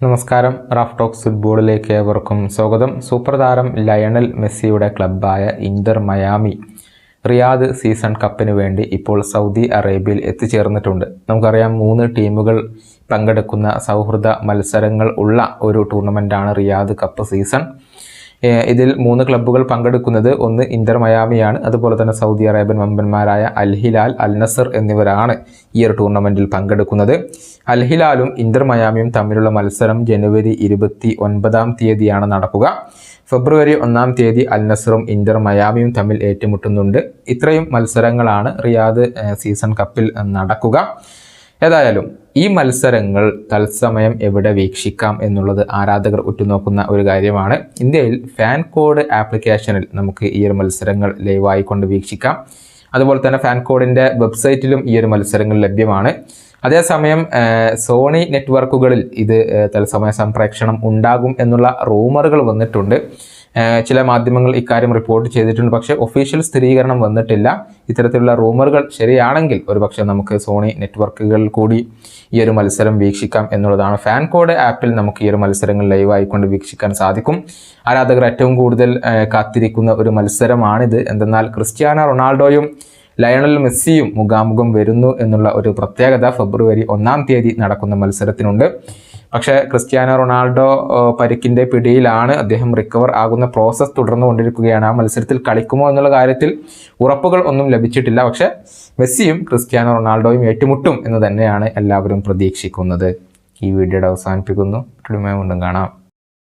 നമസ്കാരം. Raf talks ഫുട്ബോളിലേക്ക് ഏവർക്കും സ്വാഗതം. സൂപ്പർ താരം ലയണൽ മെസ്സിയുടെ ക്ലബ്ബായ ഇന്റർ മയാമി റിയാദ് സീസൺ കപ്പിന് വേണ്ടി ഇപ്പോൾ സൗദി അറേബ്യയിൽ എത്തിച്ചേർന്നിട്ടുണ്ട്. നമുക്കറിയാം 3 ടീമുകൾ പങ്കെടുക്കുന്ന സൗഹൃദ മത്സരങ്ങൾ ഉള്ള ഒരു ടൂർണമെൻ്റാണ് റിയാദ് കപ്പ് സീസൺ. ഇതിൽ 3 ക്ലബ്ബുകൾ പങ്കെടുക്കുന്നത് ഒന്ന് ഇന്റർ മയാമിയാണ്. അതുപോലെ തന്നെ സൗദി അറേബ്യൻ വമ്പന്മാരായ അൽ ഹിലാൽ, അൽ നസർ എന്നിവരാണ് ഈ ഒരു ടൂർണമെൻറ്റിൽ പങ്കെടുക്കുന്നത്. അൽ ഹിലാലും ഇന്റർ മയാമിയും തമ്മിലുള്ള മത്സരം ജനുവരി 29 നടക്കുക. ഫെബ്രുവരി 1 അൽ നസറും ഇന്റർ മയാമിയും തമ്മിൽ ഏറ്റുമുട്ടുന്നുണ്ട്. ഇത്രയും മത്സരങ്ങളാണ് റിയാദ് സീസൺ കപ്പിൽ നടക്കുക. ഏതായാലും ഈ മത്സരങ്ങൾ തത്സമയം എവിടെ വീക്ഷിക്കാം എന്നുള്ളത് ആരാധകർ ഉറ്റുനോക്കുന്ന ഒരു കാര്യമാണ്. ഇന്ത്യയിൽ ഫാൻ കോഡ് ആപ്ലിക്കേഷനിൽ നമുക്ക് ഈ ഒരു മത്സരങ്ങൾ ലൈവായി കൊണ്ട് വീക്ഷിക്കാം. അതുപോലെ തന്നെ ഫാൻ കോഡിൻ്റെ വെബ്സൈറ്റിലും ഈ ഒരു മത്സരങ്ങൾ ലഭ്യമാണ്. അതേസമയം സോണി നെറ്റ്വർക്കുകളിൽ ഇത് തത്സമയ സംപ്രേക്ഷണം ഉണ്ടാകും എന്നുള്ള റൂമറുകൾ വന്നിട്ടുണ്ട്. ചില മാധ്യമങ്ങൾ ഇക്കാര്യം റിപ്പോർട്ട് ചെയ്തിട്ടുണ്ട്. പക്ഷേ ഒഫീഷ്യൽ സ്ഥിരീകരണം വന്നിട്ടില്ല. ഇത്തരത്തിലുള്ള റൂമറുകൾ ശരിയാണെങ്കിൽ ഒരുപക്ഷെ നമുക്ക് സോണി നെറ്റ്വർക്കുകളിൽ കൂടി ഈ ഒരു മത്സരം വീക്ഷിക്കാം എന്നുള്ളതാണ്. ഫാൻ കോഡ് ആപ്പിൽ നമുക്ക് ഈ ഒരു മത്സരങ്ങൾ ലൈവായിക്കൊണ്ട് വീക്ഷിക്കാൻ സാധിക്കും. ആരാധകർ ഏറ്റവും കൂടുതൽ കാത്തിരിക്കുന്ന ഒരു മത്സരമാണിത്. എന്തെന്നാൽ ക്രിസ്ത്യാനോ റൊണാൾഡോയും ലയണൽ മെസ്സിയും മുഖാമുഖം വരുന്നു എന്നുള്ള ഒരു പ്രത്യേകത ഫെബ്രുവരി 1 നടക്കുന്ന മത്സരത്തിനുണ്ട്. പക്ഷേ ക്രിസ്ത്യാനോ റൊണാൾഡോ പരിക്കിൻ്റെ പിടിയിലാണ്. അദ്ദേഹം റിക്കവർ ആകുന്ന പ്രോസസ്സ് തുടർന്നുകൊണ്ടിരിക്കുകയാണ്. ആ മത്സരത്തിൽ കളിക്കുമോ എന്നുള്ള കാര്യത്തിൽ ഉറപ്പുകൾ ഒന്നും ലഭിച്ചിട്ടില്ല. പക്ഷേ മെസ്സിയും ക്രിസ്ത്യാനോ റൊണാൾഡോയും ഏറ്റുമുട്ടും എന്ന് തന്നെയാണ് എല്ലാവരും പ്രതീക്ഷിക്കുന്നത്. ഈ വീഡിയോയുടെ അവസാനിപ്പിക്കുന്നു. വീണ്ടും കാണാം.